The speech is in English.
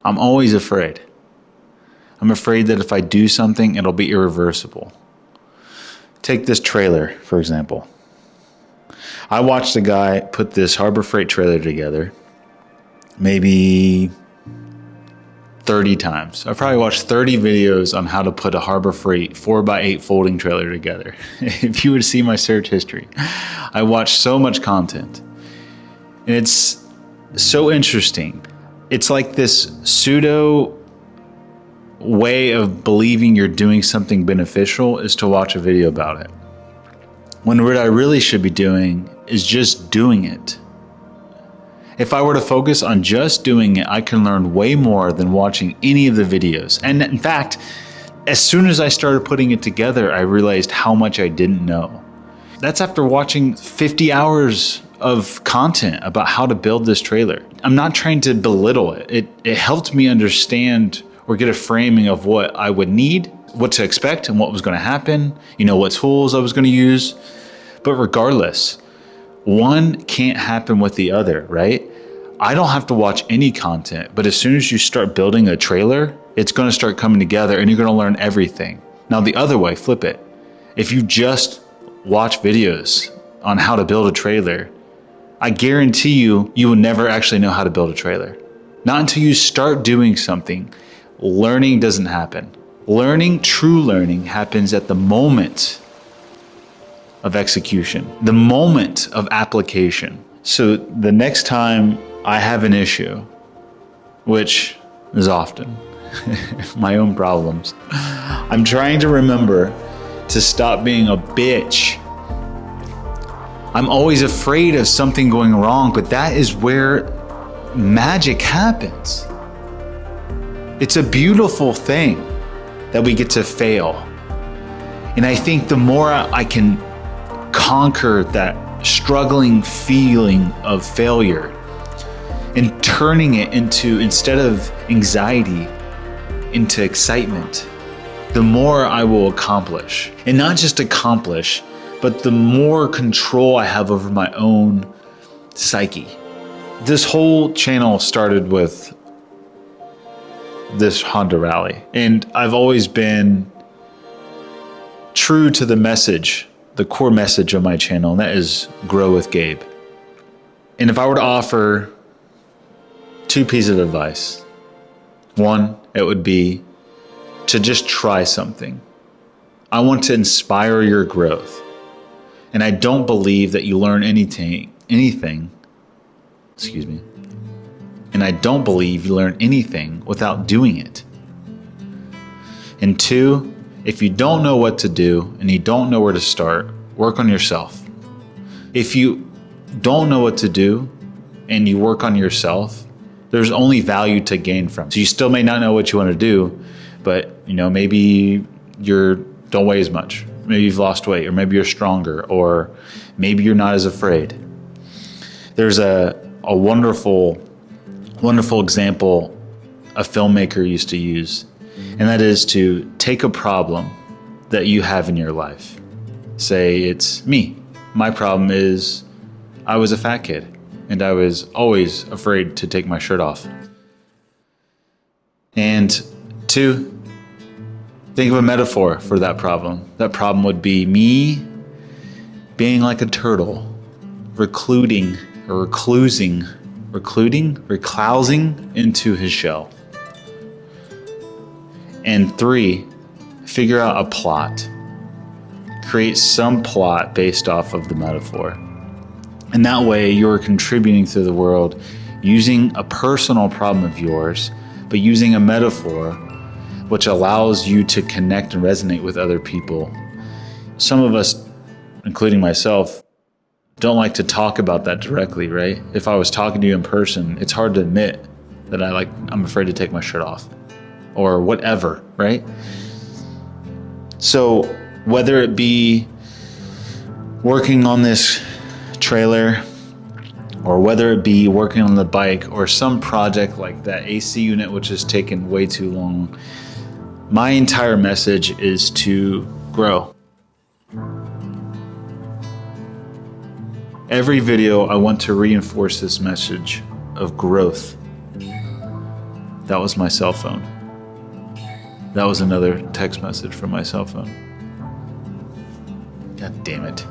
I'm always afraid. I'm afraid that if I do something, it'll be irreversible. Take this trailer, for example. I watched a guy put this Harbor Freight trailer together maybe 30 times. I've probably watched 30 videos on how to put a Harbor Freight 4x8 folding trailer together. If you would see my search history, I watched so much content. And it's so interesting. It's like this pseudo way of believing you're doing something beneficial is to watch a video about it. When what I really should be doing is just doing it. If I were to focus on just doing it, I can learn way more than watching any of the videos. And in fact, as soon as I started putting it together, I realized how much I didn't know. That's after watching 50 hours of content about how to build this trailer. I'm not trying to belittle it. It helped me understand or get a framing of what I would need, what to expect and what was going to happen, what tools I was going to use. But regardless, one can't happen with the other, right? I don't have to watch any content, but as soon as you start building a trailer, it's going to start coming together and you're going to learn everything. Now the other way, flip it. If you just watch videos on how to build a trailer, I guarantee you will never actually know how to build a trailer. Not until you start doing something. Learning doesn't happen. True learning happens at the moment of execution, the moment of application. So the next time I have an issue, which is often my own problems, I'm trying to remember to stop being a bitch. I'm always afraid of something going wrong, but that is where magic happens. It's a beautiful thing that we get to fail. And I think the more I can conquer that struggling feeling of failure and turning it into, instead of anxiety, into excitement, the more I will accomplish. And not just accomplish, but the more control I have over my own psyche. This whole channel started with this Honda rally, and I've always been true to the message, the core message of my channel, and that is grow with Gabe. And if I were to offer 2 pieces of advice, one, it would be to just try something. I want to inspire your growth. And I don't believe that you learn anything, and I don't believe you learn anything without doing it. And 2, if you don't know what to do and you don't know where to start, work on yourself. If you don't know what to do and you work on yourself, there's only value to gain from. So you still may not know what you want to do, but maybe you don't weigh as much. Maybe you've lost weight, or maybe you're stronger, or maybe you're not as afraid. There's a wonderful example a filmmaker used to use, and that is to take a problem that you have in your life. Say it's me. My problem is I was a fat kid, and I was always afraid to take my shirt off. And 2, think of a metaphor for that problem. That problem would be me being like a turtle, reclousing into his shell. And 3, figure out a plot. Create some plot based off of the metaphor. And that way you're contributing to the world using a personal problem of yours, but using a metaphor which allows you to connect and resonate with other people. Some of us, including myself, don't like to talk about that directly, right? If I was talking to you in person, it's hard to admit that I'm afraid to take my shirt off or whatever, right? So whether it be working on this trailer, or whether it be working on the bike, or some project like that AC unit, which has taken way too long, my entire message is to grow. Every video, I want to reinforce this message of growth. That was my cell phone. That was another text message from my cell phone. God damn it.